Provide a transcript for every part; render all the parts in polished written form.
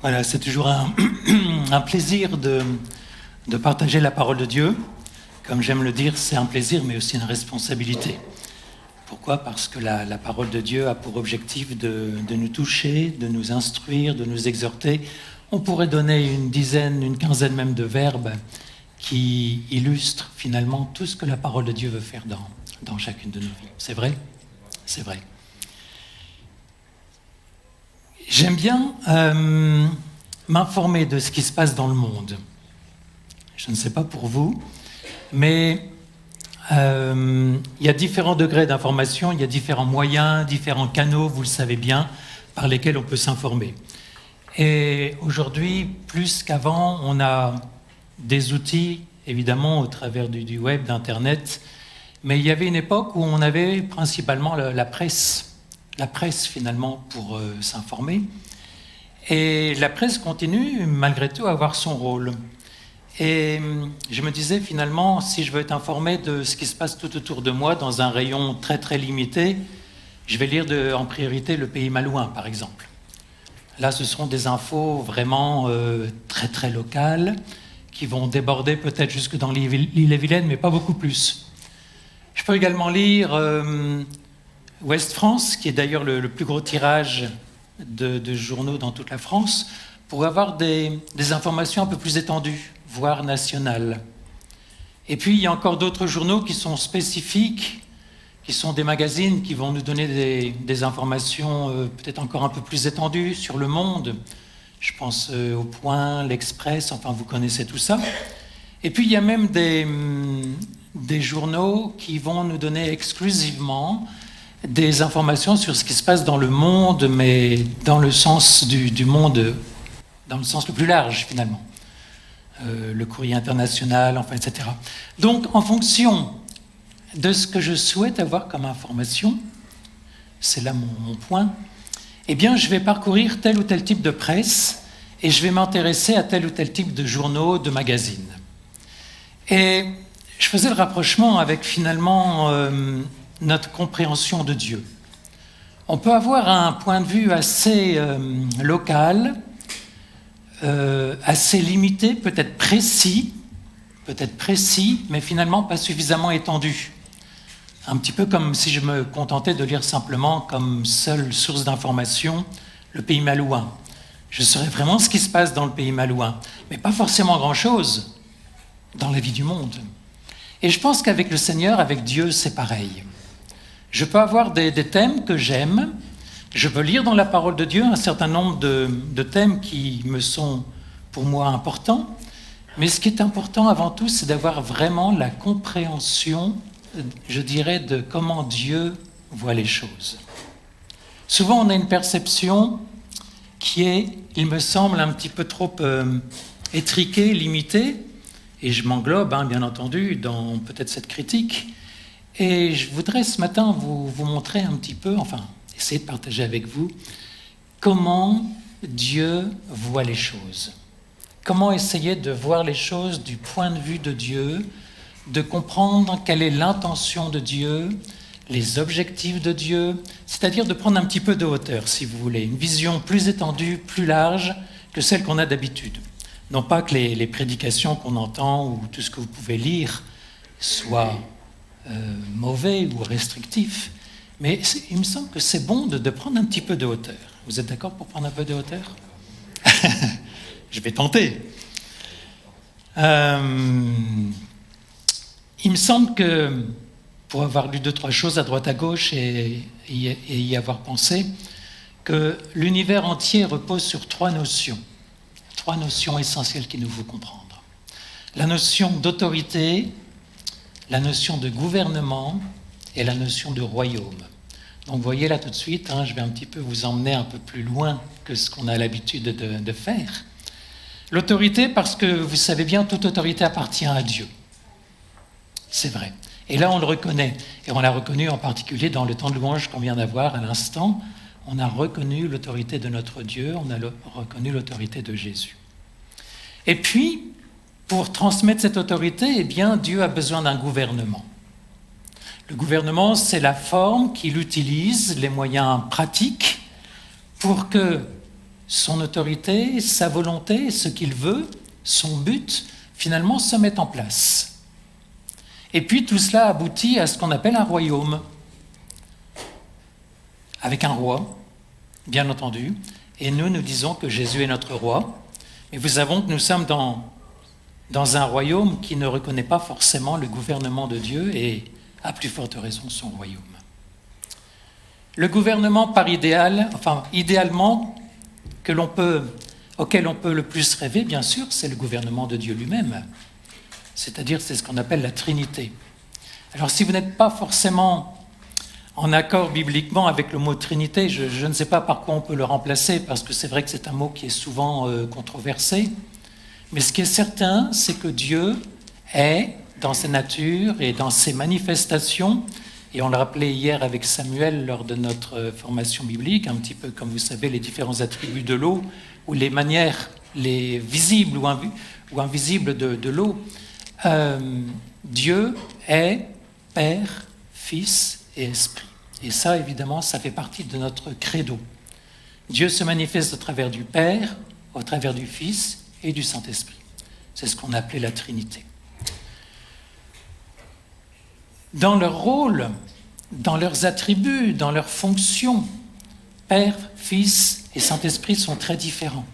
Voilà, c'est toujours un plaisir de partager la parole de Dieu. Comme j'aime le dire, c'est un plaisir, mais aussi une responsabilité. Pourquoi ? Parce que la parole de Dieu a pour objectif de nous toucher, de nous instruire, de nous exhorter. On pourrait donner une dizaine, une quinzaine même de verbes qui illustrent finalement tout ce que la parole de Dieu veut faire dans chacune de nos vies. C'est vrai ? C'est vrai. J'aime bien m'informer de ce qui se passe dans le monde. Je ne sais pas pour vous, mais il y a différents degrés d'information, il y a différents moyens, différents canaux, vous le savez bien, par lesquels on peut s'informer. Et aujourd'hui, plus qu'avant, on a des outils, évidemment, au travers du web, d'Internet, mais il y avait une époque où on avait principalement la presse finalement pour s'informer. Et la presse continue malgré tout à avoir son rôle. Et je me disais finalement, si je veux être informé de ce qui se passe tout autour de moi dans un rayon très très limité, je vais lire en priorité Le Pays Malouin par exemple. Là ce seront des infos vraiment très très locales qui vont déborder peut-être jusque dans l'île-et-Vilaine, mais pas beaucoup plus. Je peux également lire Ouest France, qui est d'ailleurs le plus gros tirage de journaux dans toute la France, pour avoir des informations un peu plus étendues, voire nationales. Et puis, il y a encore d'autres journaux qui sont spécifiques, qui sont des magazines qui vont nous donner des informations peut-être encore un peu plus étendues sur le monde. Je pense au Point, l'Express, enfin, vous connaissez tout ça. Et puis, il y a même des journaux qui vont nous donner exclusivement des informations sur ce qui se passe dans le monde, mais dans le sens du monde, dans le sens le plus large, finalement. Le Courrier international, enfin, etc. Donc, en fonction de ce que je souhaite avoir comme information, c'est là mon point, eh bien, je vais parcourir tel ou tel type de presse et je vais m'intéresser à tel ou tel type de journaux, de magazines. Et je faisais le rapprochement avec, finalement, notre compréhension de Dieu. On peut avoir un point de vue assez local, assez limité, peut-être précis, mais finalement pas suffisamment étendu. Un petit peu comme si je me contentais de lire simplement comme seule source d'information Le Pays Malouin. Je saurais vraiment ce qui se passe dans le Pays Malouin, mais pas forcément grand-chose dans la vie du monde. Et je pense qu'avec le Seigneur, avec Dieu, c'est pareil. Je peux avoir des thèmes que j'aime. Je peux lire dans la parole de Dieu un certain nombre de thèmes qui me sont, pour moi, importants. Mais ce qui est important avant tout, c'est d'avoir vraiment la compréhension, je dirais, de comment Dieu voit les choses. Souvent, on a une perception qui est, il me semble, un petit peu trop étriquée, limitée. Et je m'englobe, bien entendu, dans peut-être cette critique. Et je voudrais ce matin vous montrer un petit peu, enfin, essayer de partager avec vous, comment Dieu voit les choses. Comment essayer de voir les choses du point de vue de Dieu, de comprendre quelle est l'intention de Dieu, les objectifs de Dieu, c'est-à-dire de prendre un petit peu de hauteur, si vous voulez, une vision plus étendue, plus large que celle qu'on a d'habitude. Non pas que les prédications qu'on entend ou tout ce que vous pouvez lire soient mauvais ou restrictif, mais il me semble que c'est bon de prendre un petit peu de hauteur. Vous êtes d'accord pour prendre un peu de hauteur ? Je vais tenter. Il me semble que, pour avoir lu 2-3 choses à droite à gauche et y avoir pensé, que l'univers entier repose sur 3 notions essentielles qu'il nous faut comprendre. La notion d'autorité, la notion de gouvernement et la notion de royaume. Donc vous voyez là tout de suite, je vais un petit peu vous emmener un peu plus loin que ce qu'on a l'habitude de faire. L'autorité, parce que vous savez bien, toute autorité appartient à Dieu. C'est vrai. Et là on le reconnaît. Et on l'a reconnu en particulier dans le temps de louange qu'on vient d'avoir à l'instant. On a reconnu l'autorité de notre Dieu, on a reconnu l'autorité de Jésus. Et puis, pour transmettre cette autorité, eh bien, Dieu a besoin d'un gouvernement. Le gouvernement, c'est la forme qu'il utilise, les moyens pratiques, pour que son autorité, sa volonté, ce qu'il veut, son but, finalement se met en place. Et puis tout cela aboutit à ce qu'on appelle un royaume, avec un roi, bien entendu, et nous disons que Jésus est notre roi, mais nous savons que nous sommes dans un royaume qui ne reconnaît pas forcément le gouvernement de Dieu et, à plus forte raison, son royaume. Le gouvernement par idéalement, auquel on peut le plus rêver, bien sûr, c'est le gouvernement de Dieu lui-même. C'est-à-dire, c'est ce qu'on appelle la Trinité. Alors, si vous n'êtes pas forcément en accord bibliquement avec le mot Trinité, je ne sais pas par quoi on peut le remplacer, parce que c'est vrai que c'est un mot qui est souvent controversé. Mais ce qui est certain, c'est que Dieu est, dans sa nature et dans ses manifestations, et on l'a rappelé hier avec Samuel lors de notre formation biblique, un petit peu comme vous savez les différents attributs de l'eau, ou les manières, les visibles ou invisibles de l'eau. Dieu est Père, Fils et Esprit. Et ça, évidemment, ça fait partie de notre credo. Dieu se manifeste au travers du Père, au travers du Fils et du Saint-Esprit. C'est ce qu'on appelait la Trinité. Dans leur rôle, dans leurs attributs, dans leurs fonctions, Père, Fils et Saint-Esprit sont très différents.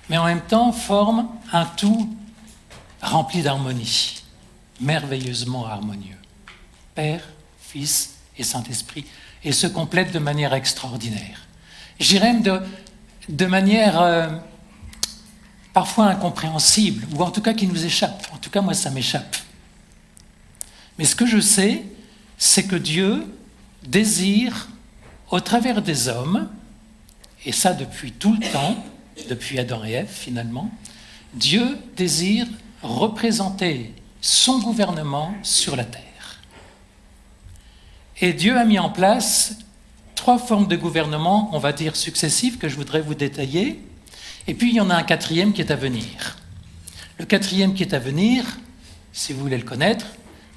Mais en même temps forment un tout rempli d'harmonie, merveilleusement harmonieux. Père, Fils et Saint-Esprit, et se complètent de manière extraordinaire. Je dirais même de manière parfois incompréhensible, ou en tout cas qui nous échappe. En tout cas, moi, ça m'échappe. Mais ce que je sais, c'est que Dieu désire, au travers des hommes, et ça depuis tout le temps, depuis Adam et Ève finalement, Dieu désire représenter son gouvernement sur la terre. Et Dieu a mis en place 3 formes de gouvernement, on va dire successives, que je voudrais vous détailler. Et puis il y en a un 4e qui est à venir. Le 4e qui est à venir, si vous voulez le connaître,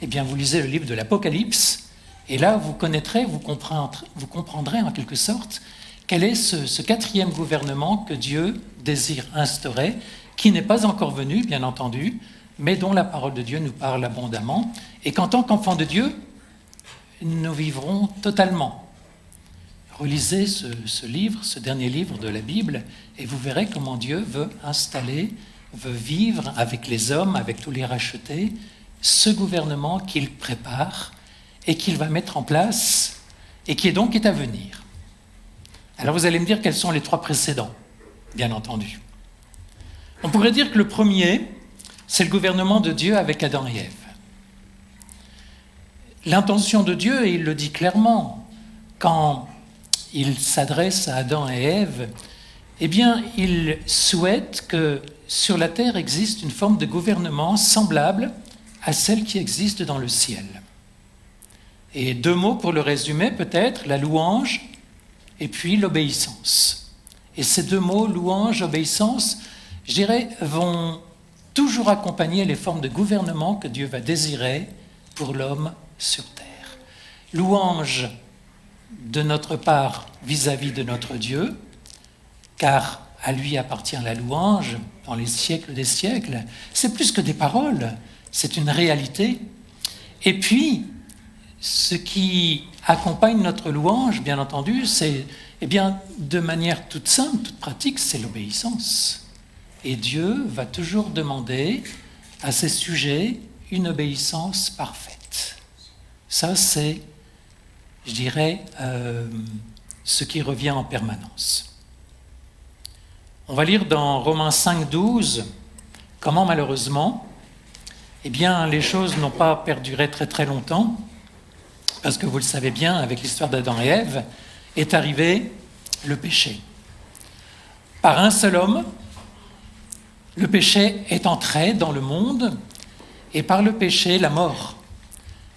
eh bien vous lisez le livre de l'Apocalypse, et là vous connaîtrez, vous comprendrez en quelque sorte quel est ce 4e gouvernement que Dieu désire instaurer, qui n'est pas encore venu, bien entendu, mais dont la parole de Dieu nous parle abondamment, et qu'en tant qu'enfants de Dieu, nous vivrons totalement. Relisez ce livre, ce dernier livre de la Bible, et vous verrez comment Dieu veut vivre avec les hommes, avec tous les rachetés, ce gouvernement qu'il prépare et qu'il va mettre en place et qui donc est à venir. Alors vous allez me dire quels sont les 3 précédents, bien entendu. On pourrait dire que le premier, c'est le gouvernement de Dieu avec Adam et Ève. L'intention de Dieu, et il le dit clairement, quand il s'adresse à Adam et Ève, eh bien, il souhaite que sur la terre existe une forme de gouvernement semblable à celle qui existe dans le ciel. Et 2 mots pour le résumer, peut-être, la louange et puis l'obéissance. Et ces 2 mots, louange, obéissance, je dirais, vont toujours accompagner les formes de gouvernement que Dieu va désirer pour l'homme sur terre. Louange de notre part vis-à-vis de notre Dieu, car à lui appartient la louange dans les siècles des siècles. C'est plus que des paroles, c'est une réalité. Et puis, ce qui accompagne notre louange, bien entendu, c'est, de manière toute simple, toute pratique, c'est l'obéissance. Et Dieu va toujours demander à ses sujets une obéissance parfaite. Ça, c'est, je dirais, ce qui revient en permanence. On va lire dans Romains 5, 12, comment malheureusement, les choses n'ont pas perduré très très longtemps, parce que vous le savez bien, avec l'histoire d'Adam et Ève, est arrivé le péché. Par un seul homme, le péché est entré dans le monde, et par le péché, la mort.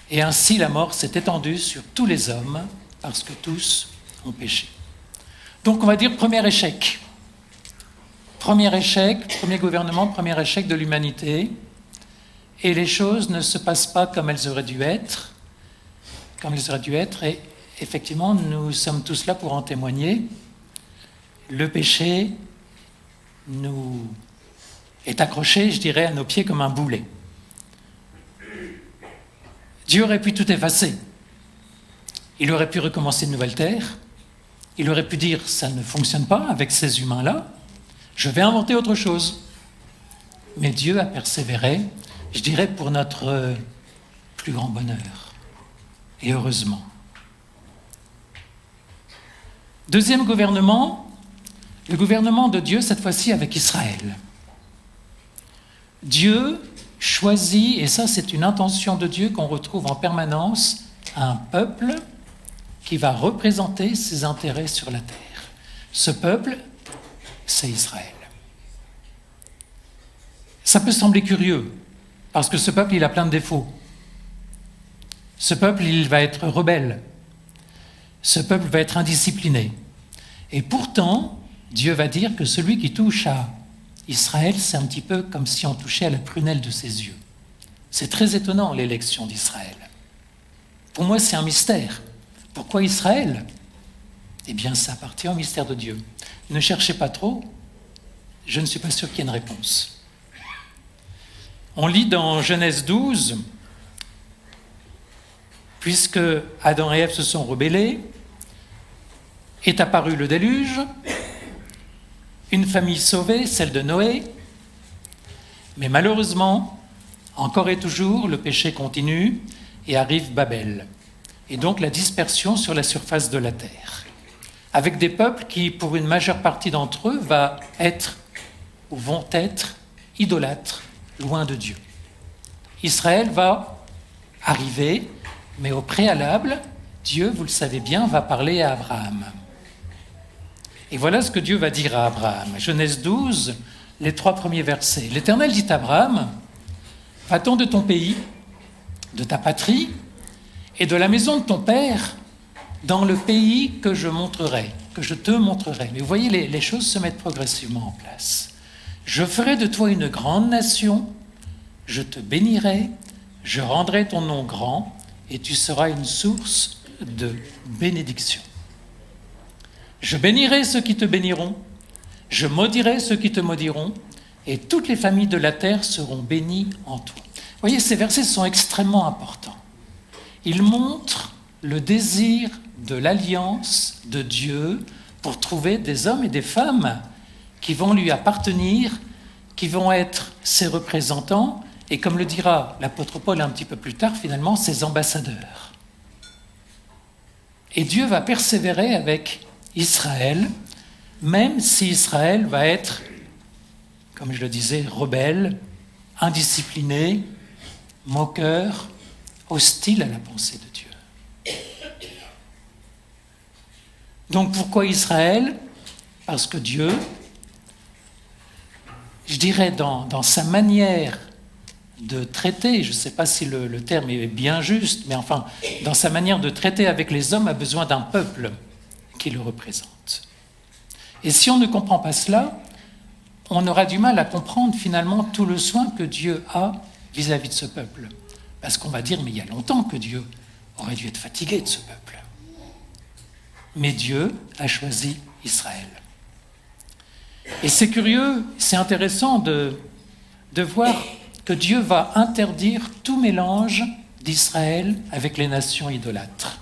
Et ainsi, la mort s'est étendue sur tous les hommes, parce que tous ont péché. Donc, on va dire premier échec. Premier échec, premier gouvernement, premier échec de l'humanité. Et les choses ne se passent pas comme elles auraient dû être. Et effectivement, nous sommes tous là pour en témoigner. le péché nous est accroché, je dirais, à nos pieds comme un boulet. Dieu aurait pu tout effacer. Il aurait pu recommencer une nouvelle terre. Il aurait pu dire, ça ne fonctionne pas avec ces humains-là, je vais inventer autre chose. Mais Dieu a persévéré, je dirais, pour notre plus grand bonheur. Et heureusement. Deuxième gouvernement, le gouvernement de Dieu, cette fois-ci avec Israël. Dieu choisit, et ça c'est une intention de Dieu qu'on retrouve en permanence, un peuple qui va représenter ses intérêts sur la terre. Ce peuple, c'est Israël. Ça peut sembler curieux, parce que ce peuple, il a plein de défauts. Ce peuple, il va être rebelle. Ce peuple va être indiscipliné. Et pourtant, Dieu va dire que celui qui touche à Israël, c'est un petit peu comme si on touchait à la prunelle de ses yeux. C'est très étonnant, l'élection d'Israël. Pour moi, c'est un mystère. Pourquoi Israël ? Eh bien, ça appartient au mystère de Dieu. Ne cherchez pas trop, je ne suis pas sûr qu'il y ait une réponse. On lit dans Genèse 12, puisque Adam et Ève se sont rebellés, est apparu le déluge, une famille sauvée, celle de Noé, mais malheureusement, encore et toujours, le péché continue et arrive Babel, et donc la dispersion sur la surface de la terre, avec des peuples qui, pour une majeure partie d'entre eux, vont être idolâtres, loin de Dieu. Israël va arriver, mais au préalable, Dieu, vous le savez bien, va parler à Abraham. Et voilà ce que Dieu va dire à Abraham. Genèse 12, les 3 premiers versets. L'Éternel dit à Abraham, « Va-t'en de ton pays, de ta patrie, et de la maison de ton père, dans le pays que je te montrerai. » Mais vous voyez, les choses se mettent progressivement en place. « Je ferai de toi une grande nation, je te bénirai, je rendrai ton nom grand, et tu seras une source de bénédiction. Je bénirai ceux qui te béniront, je maudirai ceux qui te maudiront, et toutes les familles de la terre seront bénies en toi. » Vous voyez, ces versets sont extrêmement importants. Ils montrent le désir de l'alliance de Dieu pour trouver des hommes et des femmes qui vont lui appartenir, qui vont être ses représentants, et comme le dira l'apôtre Paul un petit peu plus tard, finalement, ses ambassadeurs. Et Dieu va persévérer avec Israël, même si Israël va être, comme je le disais, rebelle, indiscipliné, moqueur, hostile à la pensée de Dieu. Donc pourquoi Israël ? Parce que Dieu, je dirais dans sa manière de traiter, je ne sais pas si le terme est bien juste, mais enfin, dans sa manière de traiter avec les hommes, a besoin d'un peuple qui le représente. Et si on ne comprend pas cela, on aura du mal à comprendre finalement tout le soin que Dieu a vis-à-vis de ce peuple. Parce qu'on va dire, mais il y a longtemps que Dieu aurait dû être fatigué de ce peuple. Mais Dieu a choisi Israël. Et c'est curieux, c'est intéressant de voir que Dieu va interdire tout mélange d'Israël avec les nations idolâtres.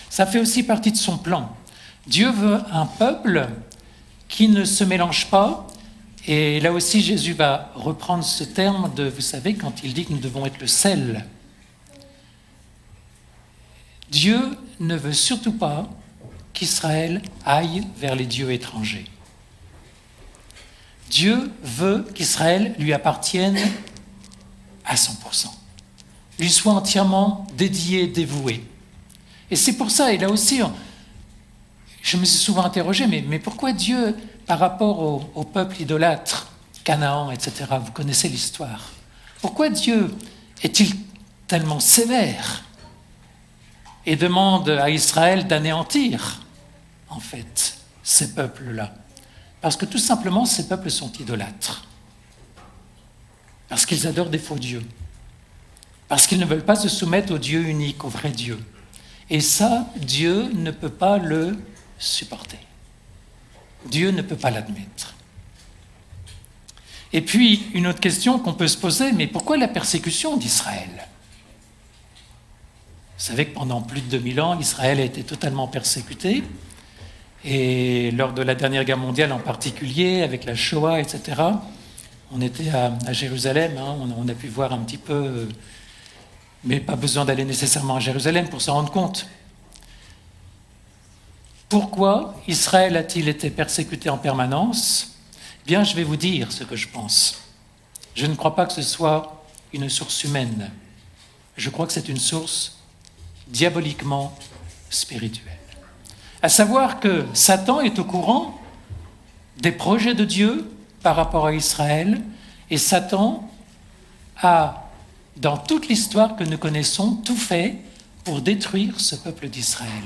Ça fait aussi partie de son plan. Dieu veut un peuple qui ne se mélange pas, et là aussi Jésus va reprendre ce terme de, vous savez, quand il dit que nous devons être le sel. Dieu ne veut surtout pas qu'Israël aille vers les dieux étrangers. Dieu veut qu'Israël lui appartienne à 100%, lui soit entièrement dédié, dévoué. Et c'est pour ça, et là aussi, je me suis souvent interrogé, mais pourquoi Dieu, par rapport au peuple idolâtre, Canaan, etc., vous connaissez l'histoire, pourquoi Dieu est-il tellement sévère et demande à Israël d'anéantir, en fait, ces peuples-là ? Parce que tout simplement, ces peuples sont idolâtres. Parce qu'ils adorent des faux dieux. Parce qu'ils ne veulent pas se soumettre au Dieu unique, au vrai Dieu. Et ça, Dieu ne peut pas le supporter. Dieu ne peut pas l'admettre. Et puis, une autre question qu'on peut se poser, mais pourquoi la persécution d'Israël ? Vous savez que pendant plus de 2000 ans, Israël a été totalement persécuté. Et lors de la dernière guerre mondiale en particulier, avec la Shoah, etc., on était à Jérusalem, hein, on a pu voir un petit peu, mais pas besoin d'aller nécessairement à Jérusalem pour s'en rendre compte. Pourquoi Israël a-t-il été persécuté en permanence ? Eh bien, je vais vous dire ce que je pense. Je ne crois pas que ce soit une source humaine. Je crois que c'est une source diaboliquement spirituelle. À savoir que Satan est au courant des projets de Dieu par rapport à Israël, et Satan a, dans toute l'histoire que nous connaissons, tout fait pour détruire ce peuple d'Israël.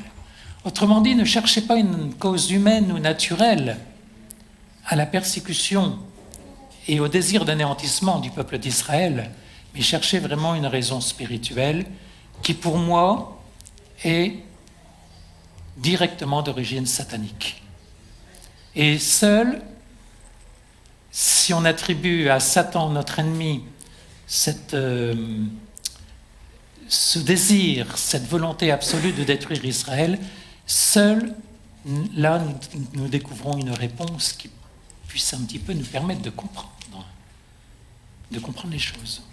Autrement dit, ne cherchez pas une cause humaine ou naturelle à la persécution et au désir d'anéantissement du peuple d'Israël, mais cherchez vraiment une raison spirituelle qui, pour moi, est directement d'origine satanique. Et seul, si on attribue à Satan, notre ennemi, ce désir, cette volonté absolue de détruire Israël, seul, là, nous découvrons une réponse qui puisse un petit peu nous permettre de comprendre les choses.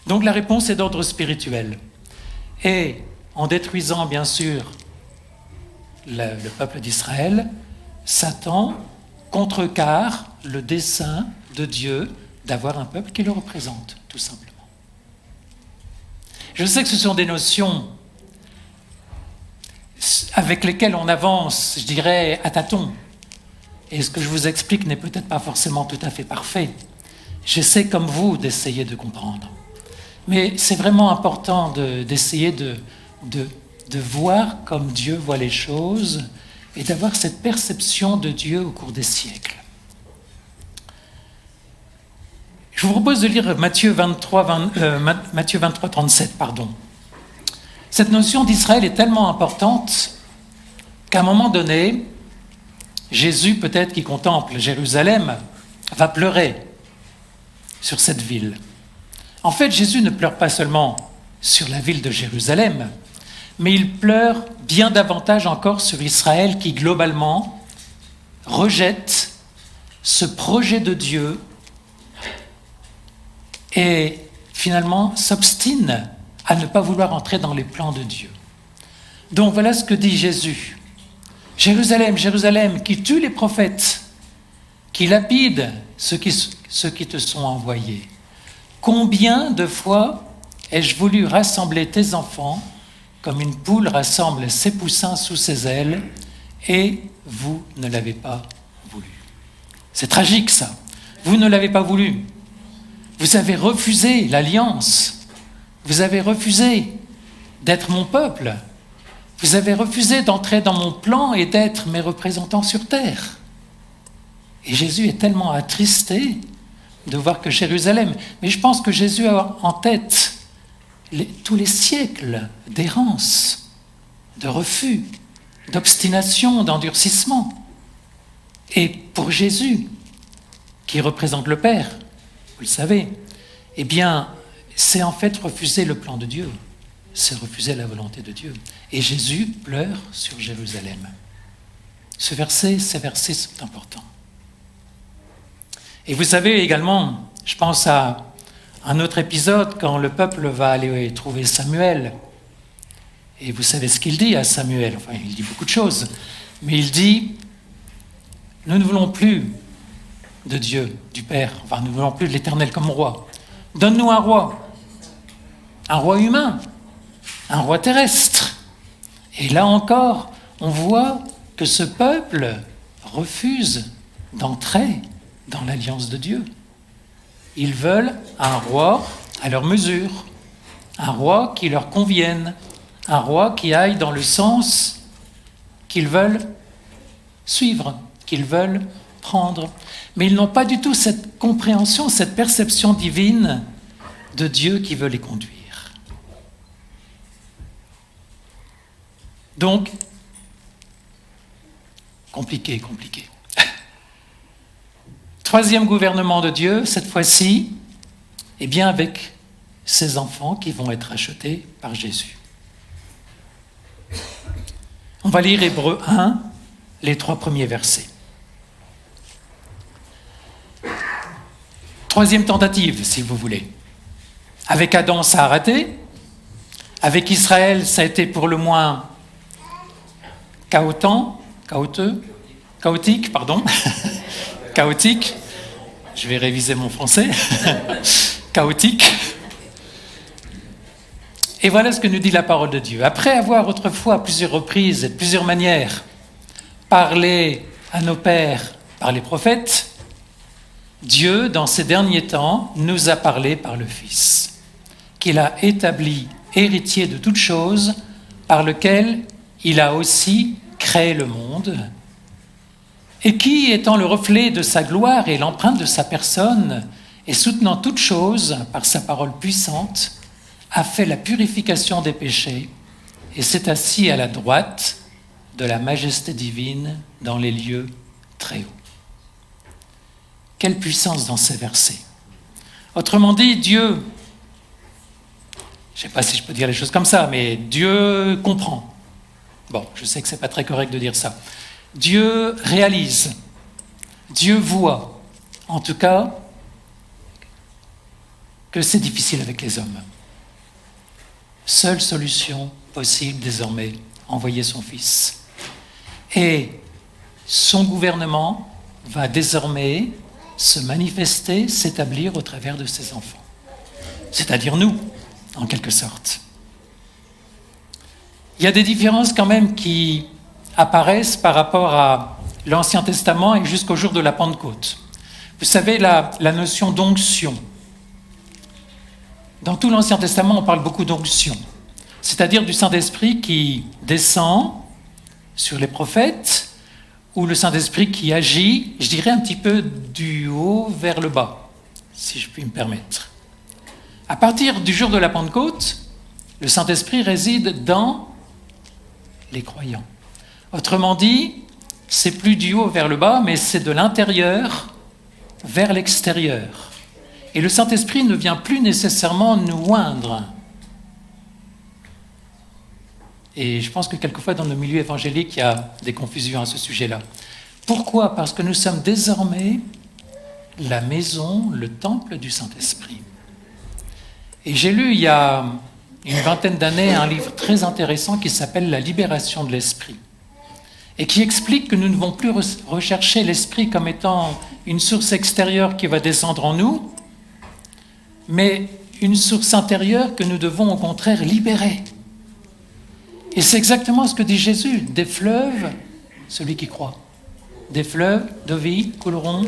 Donc la réponse est d'ordre spirituel. Et en détruisant, bien sûr, le peuple d'Israël, Satan contrecarre le dessein de Dieu d'avoir un peuple qui le représente, tout simplement. Je sais que ce sont des notions avec lesquelles on avance, je dirais, à tâtons. Et ce que je vous explique n'est peut-être pas forcément tout à fait parfait. J'essaie, comme vous, d'essayer de comprendre. Mais c'est vraiment important d'essayer de voir comme Dieu voit les choses et d'avoir cette perception de Dieu au cours des siècles. Je vous propose de lire Matthieu 23, 37. Cette notion d'Israël est tellement importante qu'à un moment donné, Jésus, peut-être qui contemple Jérusalem, va pleurer sur cette ville. En fait, Jésus ne pleure pas seulement sur la ville de Jérusalem, mais il pleure bien davantage encore sur Israël qui, globalement, rejette ce projet de Dieu et finalement s'obstine à ne pas vouloir entrer dans les plans de Dieu. Donc voilà ce que dit Jésus. Jérusalem, Jérusalem, qui tue les prophètes, qui lapide ceux qui te sont envoyés. Combien de fois ai-je voulu rassembler tes enfants comme une poule rassemble ses poussins sous ses ailes, et vous ne l'avez pas voulu. C'est tragique ça. Vous ne l'avez pas voulu. Vous avez refusé l'alliance. Vous avez refusé d'être mon peuple. Vous avez refusé d'entrer dans mon plan et d'être mes représentants sur terre. Et Jésus est tellement attristé de voir que Jérusalem... Mais je pense que Jésus a en tête tous les siècles d'errance, de refus, d'obstination, d'endurcissement. Et pour Jésus, qui représente le Père, vous le savez, eh bien, c'est en fait refuser le plan de Dieu, c'est refuser la volonté de Dieu. Et Jésus pleure sur Jérusalem. Ces versets sont importants. Et vous savez également, je pense à un autre épisode quand le peuple va aller trouver Samuel. Et vous savez ce qu'il dit à Samuel, enfin il dit beaucoup de choses, mais il dit « Nous ne voulons plus de Dieu, du Père, enfin nous ne voulons plus de l'Éternel comme roi. Donne-nous un roi humain, un roi terrestre. » Et là encore, on voit que ce peuple refuse d'entrer dans l'alliance de Dieu. Ils veulent un roi à leur mesure, un roi qui leur convienne, un roi qui aille dans le sens qu'ils veulent suivre, qu'ils veulent prendre. Mais ils n'ont pas du tout cette compréhension, cette perception divine de Dieu qui veut les conduire. Donc, Compliqué. Troisième gouvernement de Dieu, cette fois-ci, eh bien avec ses enfants qui vont être achetés par Jésus. On va lire Hébreux 1, les 3 premiers versets. Troisième tentative, si vous voulez. Avec Adam, ça a raté. Avec Israël, ça a été pour le moins chaotique. Chaotique. Je vais réviser mon français. Chaotique. Et voilà ce que nous dit la parole de Dieu. Après avoir autrefois, à plusieurs reprises et de plusieurs manières, parlé à nos pères par les prophètes, Dieu, dans ces derniers temps, nous a parlé par le Fils, qu'il a établi héritier de toutes choses, par lequel il a aussi créé le monde, et qui, étant le reflet de sa gloire et l'empreinte de sa personne, et soutenant toutes choses par sa parole puissante, a fait la purification des péchés et s'est assis à la droite de la majesté divine dans les lieux très hauts. Quelle puissance dans ces versets. Autrement dit, Dieu, je ne sais pas si je peux dire les choses comme ça, mais Dieu comprend. Bon, je sais que ce n'est pas très correct de dire ça. Dieu réalise, Dieu voit, en tout cas, que c'est difficile avec les hommes. Seule solution possible désormais, envoyer son Fils. Et son gouvernement va désormais se manifester, s'établir au travers de ses enfants. C'est-à-dire nous, en quelque sorte. Il y a des différences quand même qui apparaissent par rapport à l'Ancien Testament et jusqu'au jour de la Pentecôte. Vous savez, la notion d'onction. Dans tout l'Ancien Testament, on parle beaucoup d'onction, c'est-à-dire du Saint-Esprit qui descend sur les prophètes, ou le Saint-Esprit qui agit, je dirais un petit peu du haut vers le bas, si je puis me permettre. À partir du jour de la Pentecôte, le Saint-Esprit réside dans les croyants. Autrement dit, c'est plus du haut vers le bas, mais c'est de l'intérieur vers l'extérieur. Et le Saint-Esprit ne vient plus nécessairement nous oindre. Et je pense que quelquefois dans le milieu évangélique, il y a des confusions à ce sujet-là. Pourquoi ? Parce que nous sommes désormais la maison, le temple du Saint-Esprit. Et j'ai lu il y a une vingtaine d'années un livre très intéressant qui s'appelle « La libération de l'esprit » et qui explique que nous ne devons plus rechercher l'esprit comme étant une source extérieure qui va descendre en nous, mais une source intérieure que nous devons au contraire libérer. Et c'est exactement ce que dit Jésus. Des fleuves, celui qui croit, des fleuves de vie couleront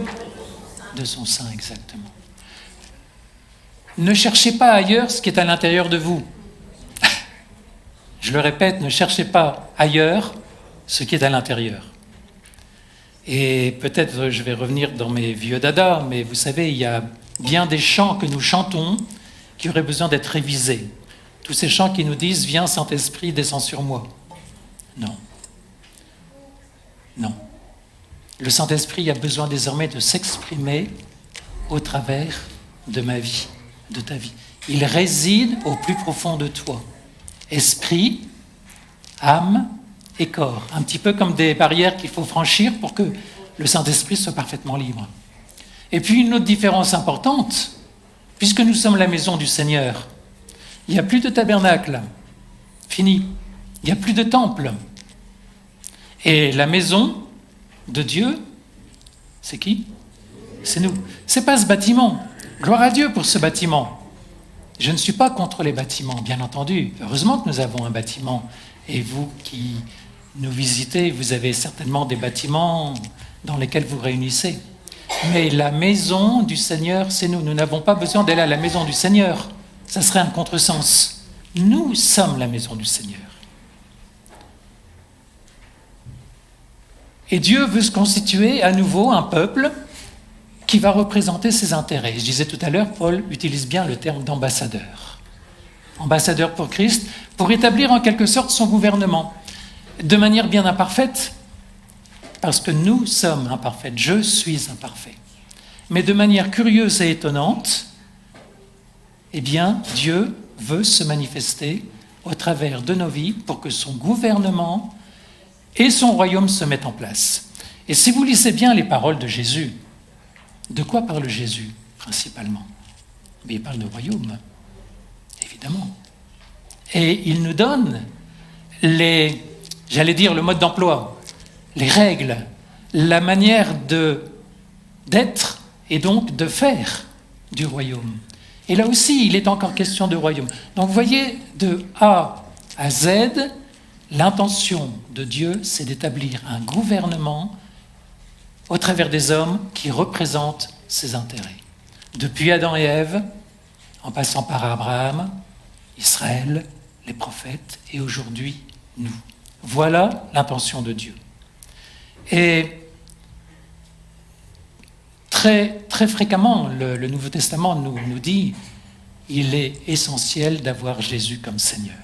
de son sein, exactement. Ne cherchez pas ailleurs ce qui est à l'intérieur de vous. Je le répète, ne cherchez pas ailleurs ce qui est à l'intérieur. Et peut-être je vais revenir dans mes vieux dadas, mais vous savez, il y a bien des chants que nous chantons qui auraient besoin d'être révisés. Tous ces chants qui nous disent « Viens Saint-Esprit, descends sur moi ». Non. Non. Le Saint-Esprit a besoin désormais de s'exprimer au travers de ma vie, de ta vie. Il réside au plus profond de toi. Esprit, âme et corps. Un petit peu comme des barrières qu'il faut franchir pour que le Saint-Esprit soit parfaitement libre. Et puis une autre différence importante, puisque nous sommes la maison du Seigneur, il n'y a plus de tabernacle, fini. Il n'y a plus de temple. Et la maison de Dieu, c'est qui ? C'est nous. Ce n'est pas ce bâtiment. Gloire à Dieu pour ce bâtiment. Je ne suis pas contre les bâtiments, bien entendu. Heureusement que nous avons un bâtiment. Et vous qui nous visitez, vous avez certainement des bâtiments dans lesquels vous réunissez. Mais la maison du Seigneur, c'est nous. Nous n'avons pas besoin d'aller à la maison du Seigneur. Ça serait un contresens. Nous sommes la maison du Seigneur. Et Dieu veut se constituer à nouveau un peuple qui va représenter ses intérêts. Je disais tout à l'heure, Paul utilise bien le terme d'ambassadeur. Ambassadeur pour Christ, pour établir en quelque sorte son gouvernement. De manière bien imparfaite, parce que nous sommes imparfaits. Je suis imparfait. Mais de manière curieuse et étonnante, eh bien, Dieu veut se manifester au travers de nos vies pour que son gouvernement et son royaume se mettent en place. Et si vous lisez bien les paroles de Jésus, de quoi parle Jésus principalement? Mais il parle de royaume, évidemment. Et il nous donne le mode d'emploi, les règles, la manière d'être et donc de faire du royaume. Et là aussi, il est encore question de royaume. Donc vous voyez, de A à Z, l'intention de Dieu, c'est d'établir un gouvernement au travers des hommes qui représentent ses intérêts. Depuis Adam et Ève, en passant par Abraham, Israël, les prophètes, et aujourd'hui, nous. Voilà l'intention de Dieu. Et très, très fréquemment, le Nouveau Testament nous dit qu'il est essentiel d'avoir Jésus comme Seigneur.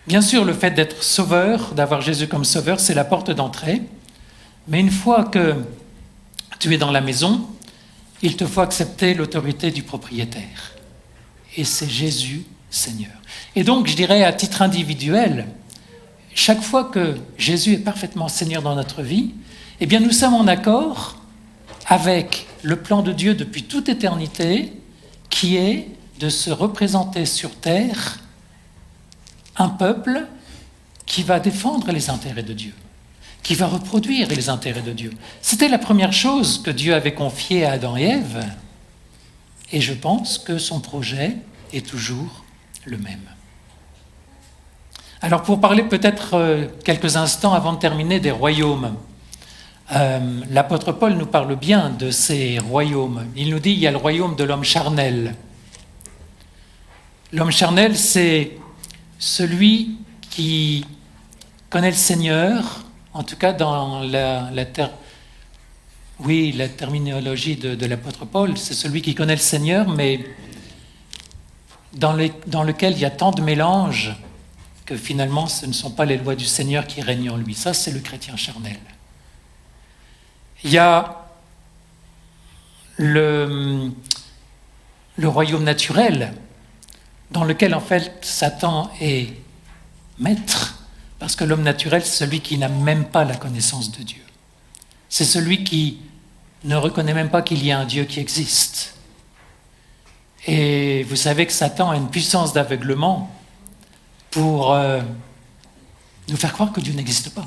Bien sûr, le fait d'être sauveur, d'avoir Jésus comme sauveur, c'est la porte d'entrée. Mais une fois que tu es dans la maison, il te faut accepter l'autorité du propriétaire. Et c'est Jésus, Seigneur. Et donc, je dirais à titre individuel, chaque fois que Jésus est parfaitement Seigneur dans notre vie, eh bien, nous sommes en accord avec le plan de Dieu depuis toute éternité, qui est de se représenter sur terre un peuple qui va défendre les intérêts de Dieu, qui va reproduire les intérêts de Dieu. C'était la première chose que Dieu avait confiée à Adam et Ève, et je pense que son projet est toujours le même. Alors pour parler peut-être quelques instants avant de terminer des royaumes, l'apôtre Paul nous parle bien de ces royaumes. Il nous dit qu'il y a le royaume de l'homme charnel. L'homme charnel, c'est celui qui connaît le Seigneur, en tout cas dans la terminologie de l'apôtre Paul, c'est celui qui connaît le Seigneur, mais dans lequel il y a tant de mélanges que finalement ce ne sont pas les lois du Seigneur qui règnent en lui. Ça, c'est le chrétien charnel. Il y a le royaume naturel, dans lequel en fait Satan est maître, parce que l'homme naturel, c'est celui qui n'a même pas la connaissance de Dieu. C'est celui qui ne reconnaît même pas qu'il y a un Dieu qui existe. Et vous savez que Satan a une puissance d'aveuglement pour nous faire croire que Dieu n'existe pas.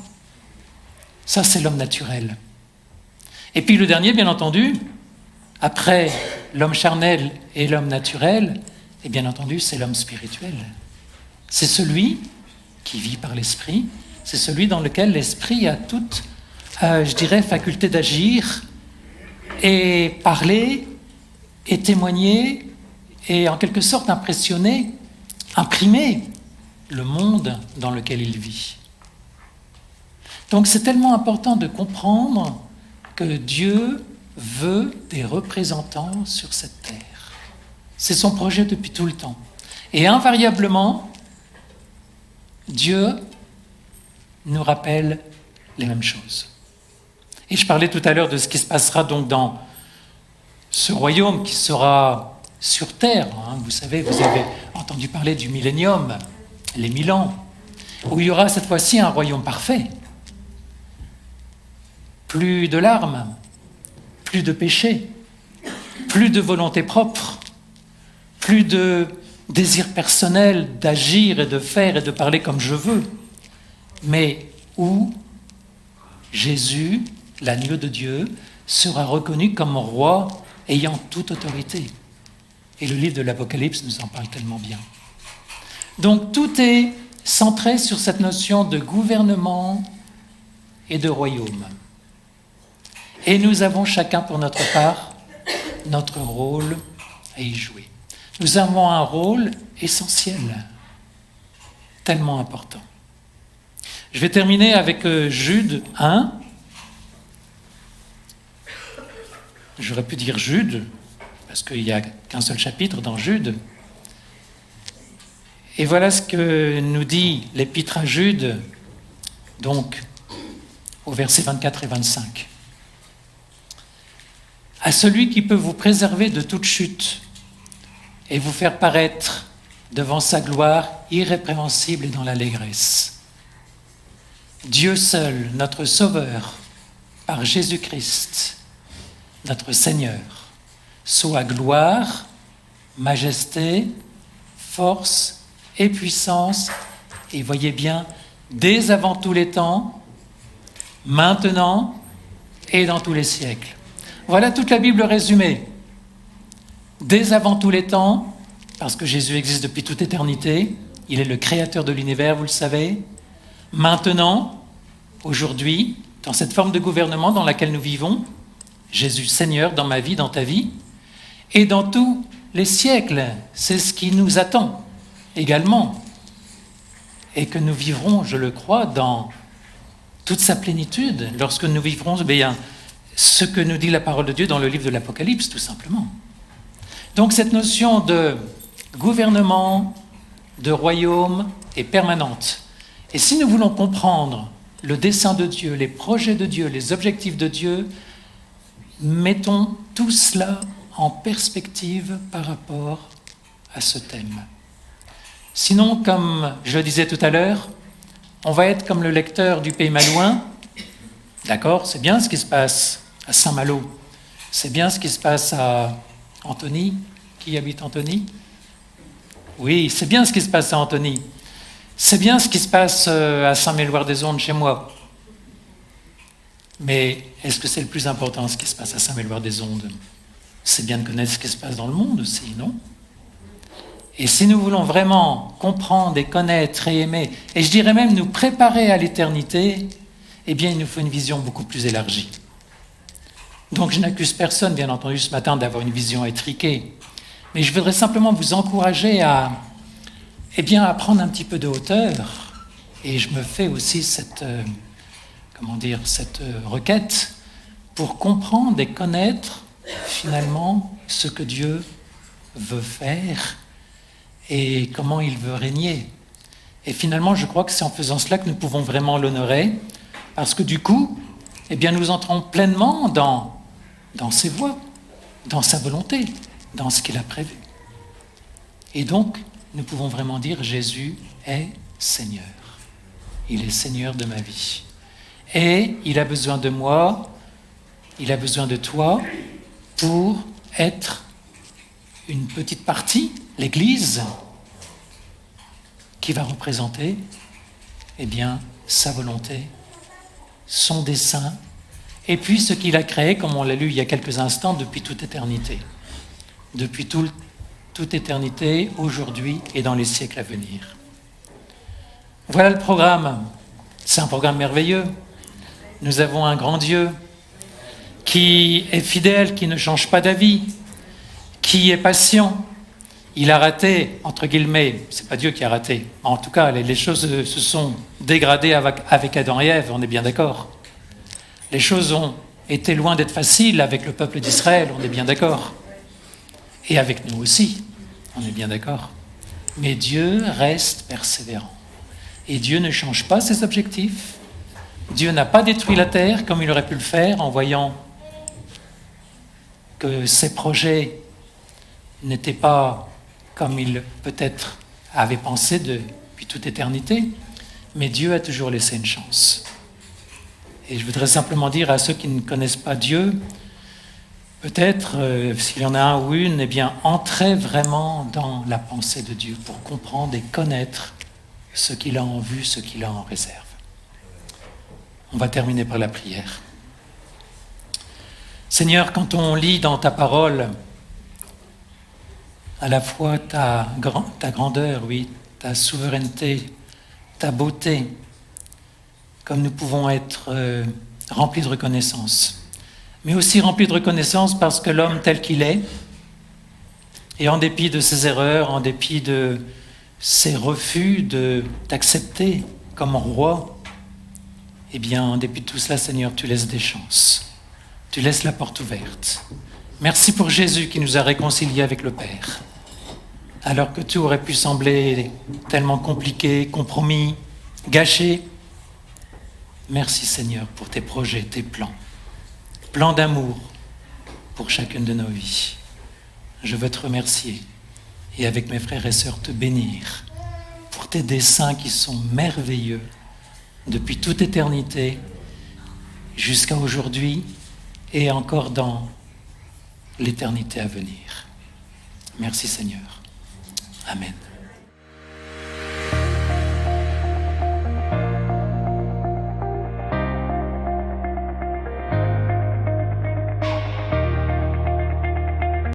Ça, c'est l'homme naturel. Et puis le dernier, bien entendu, après l'homme charnel et l'homme naturel, et bien entendu, c'est l'homme spirituel. C'est celui qui vit par l'esprit, c'est celui dans lequel l'esprit a toute, faculté d'agir et parler et témoigner et en quelque sorte impressionner, imprimer le monde dans lequel il vit. Donc c'est tellement important de comprendre que Dieu veut des représentants sur cette terre. C'est son projet depuis tout le temps. Et invariablement, Dieu nous rappelle les mêmes choses. Et je parlais tout à l'heure de ce qui se passera donc dans ce royaume qui sera sur terre. Vous savez, vous avez entendu parler du millénium, les 1000 ans, où il y aura cette fois-ci un royaume parfait. Plus de larmes, plus de péché, plus de volonté propre, plus de désir personnel d'agir et de faire et de parler comme je veux, mais où Jésus, l'agneau de Dieu, sera reconnu comme roi ayant toute autorité. Et le livre de l'Apocalypse nous en parle tellement bien. Donc tout est centré sur cette notion de gouvernement et de royaume. Et nous avons chacun pour notre part notre rôle à y jouer. Nous avons un rôle essentiel, tellement important. Je vais terminer avec Jude 1. J'aurais pu dire Jude, parce qu'il n'y a qu'un seul chapitre dans Jude. Et voilà ce que nous dit l'épître à Jude. Donc, au verset 24 et 25. À celui qui peut vous préserver de toute chute et vous faire paraître devant sa gloire irrépréhensible et dans l'allégresse. Dieu seul, notre Sauveur, par Jésus-Christ, notre Seigneur, soit gloire, majesté, force et puissance, et voyez bien, dès avant tous les temps, maintenant et dans tous les siècles. Voilà toute la Bible résumée. Dès avant tous les temps, parce que Jésus existe depuis toute éternité, il est le créateur de l'univers, vous le savez. Maintenant, aujourd'hui, dans cette forme de gouvernement dans laquelle nous vivons, Jésus Seigneur dans ma vie, dans ta vie, et dans tous les siècles, c'est ce qui nous attend également, et que nous vivrons, je le crois, dans toute sa plénitude, lorsque nous vivrons bien ce que nous dit la parole de Dieu dans le livre de l'Apocalypse, tout simplement. Donc cette notion de gouvernement, de royaume est permanente. Et si nous voulons comprendre le dessein de Dieu, les projets de Dieu, les objectifs de Dieu, mettons tout cela en perspective par rapport à ce thème. Sinon, comme je le disais tout à l'heure, on va être comme le lecteur du Pays Malouin. D'accord, c'est bien ce qui se passe à Saint-Malo. C'est bien ce qui se passe à Antony. Qui habite Antony? Oui, c'est bien ce qui se passe à Antony. C'est bien ce qui se passe à Saint-Méloire-des-Ondes chez moi. Mais est-ce que c'est le plus important, ce qui se passe à Saint-Méloire-des-Ondes? C'est bien de connaître ce qui se passe dans le monde aussi, non? Et si nous voulons vraiment comprendre et connaître et aimer, et je dirais même nous préparer à l'éternité, eh bien il nous faut une vision beaucoup plus élargie. Donc je n'accuse personne, bien entendu, ce matin d'avoir une vision étriquée, mais je voudrais simplement vous encourager à prendre un petit peu de hauteur, et je me fais aussi cette requête pour comprendre et connaître finalement ce que Dieu veut faire et comment il veut régner. Et finalement, je crois que c'est en faisant cela que nous pouvons vraiment l'honorer, parce que du coup, nous entrons pleinement dans ses voies, dans sa volonté, dans ce qu'il a prévu. Et donc, nous pouvons vraiment dire Jésus est Seigneur. Il est Seigneur de ma vie. Et il a besoin de moi, il a besoin de toi pour être une petite partie, l'Église, qui va représenter sa volonté, son dessein, et puis ce qu'il a créé, comme on l'a lu il y a quelques instants, depuis toute éternité. Depuis toute éternité, aujourd'hui et dans les siècles à venir. Voilà le programme. C'est un programme merveilleux. Nous avons un grand Dieu qui est fidèle, qui ne change pas d'avis, qui est patient. Il a raté, entre guillemets, c'est pas Dieu qui a raté. En tout cas, les choses se sont dégradées avec Adam et Ève, on est bien d'accord. Les choses ont été loin d'être faciles avec le peuple d'Israël, on est bien d'accord. Et avec nous aussi, on est bien d'accord. Mais Dieu reste persévérant. Et Dieu ne change pas ses objectifs. Dieu n'a pas détruit la terre comme il aurait pu le faire en voyant que ses projets n'étaient pas comme il peut-être avait pensé depuis toute éternité. Mais Dieu a toujours laissé une chance. Et je voudrais simplement dire à ceux qui ne connaissent pas Dieu, peut-être, s'il y en a un ou une, entrez vraiment dans la pensée de Dieu pour comprendre et connaître ce qu'il a en vue, ce qu'il a en réserve. On va terminer par la prière. Seigneur, quand on lit dans ta parole à la fois ta grandeur, oui, ta souveraineté, ta beauté, comme nous pouvons être remplis de reconnaissance, mais aussi remplis de reconnaissance parce que l'homme tel qu'il est, et en dépit de ses erreurs, en dépit de ses refus de t'accepter comme roi, en dépit de tout cela, Seigneur, tu laisses des chances. Tu laisses la porte ouverte. Merci pour Jésus qui nous a réconciliés avec le Père. Alors que tout aurait pu sembler tellement compliqué, compromis, gâché, Merci Seigneur pour tes projets, tes plans. Plans d'amour pour chacune de nos vies. Je veux te remercier et avec mes frères et sœurs te bénir pour tes desseins qui sont merveilleux depuis toute éternité jusqu'à aujourd'hui et encore dans l'éternité à venir. Merci Seigneur. Amen.